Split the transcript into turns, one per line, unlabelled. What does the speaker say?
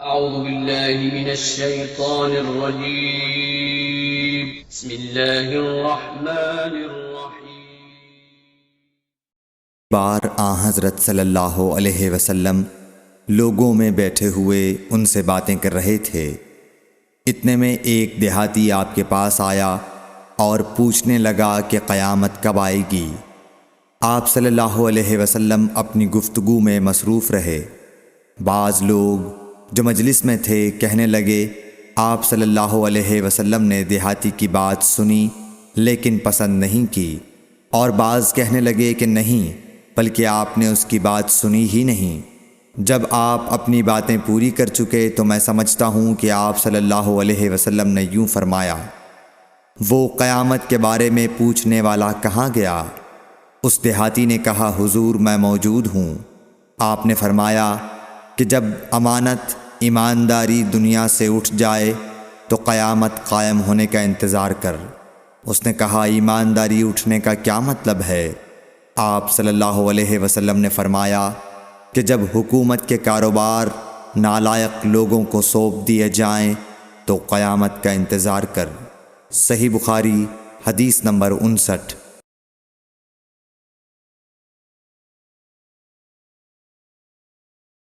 اعوذ باللہ من الشیطان الرجیم بسم اللہ الرحمن الرحیم۔
بار حضرت صلی اللہ علیہ وسلم لوگوں میں بیٹھے ہوئے ان سے باتیں کر رہے تھے۔ اتنے میں ایک دیہاتی آپ کے پاس آیا اور پوچھنے لگا کہ قیامت کب آئے گی؟ آپ صلی اللہ علیہ وسلم اپنی گفتگو میں مصروف رہے۔ بعض لوگ جو مجلس میں تھے کہنے لگے، آپ صلی اللہ علیہ وسلم نے دیہاتی کی بات سنی لیکن پسند نہیں کی، اور بعض کہنے لگے کہ نہیں، بلکہ آپ نے اس کی بات سنی ہی نہیں۔ جب آپ اپنی باتیں پوری کر چکے تو میں سمجھتا ہوں کہ آپ صلی اللہ علیہ وسلم نے یوں فرمایا، وہ قیامت کے بارے میں پوچھنے والا کہاں گیا؟ اس دیہاتی نے کہا، حضور میں موجود ہوں۔ آپ نے فرمایا کہ جب امانت ایمانداری دنیا سے اٹھ جائے تو قیامت قائم ہونے کا انتظار کر۔ اس نے کہا، ایمانداری اٹھنے کا کیا مطلب ہے؟ آپ صلی اللہ علیہ وسلم نے فرمایا کہ جب حکومت کے کاروبار نالائق لوگوں کو سونپ دیے جائیں تو قیامت کا انتظار کر۔ صحیح بخاری حدیث نمبر 59۔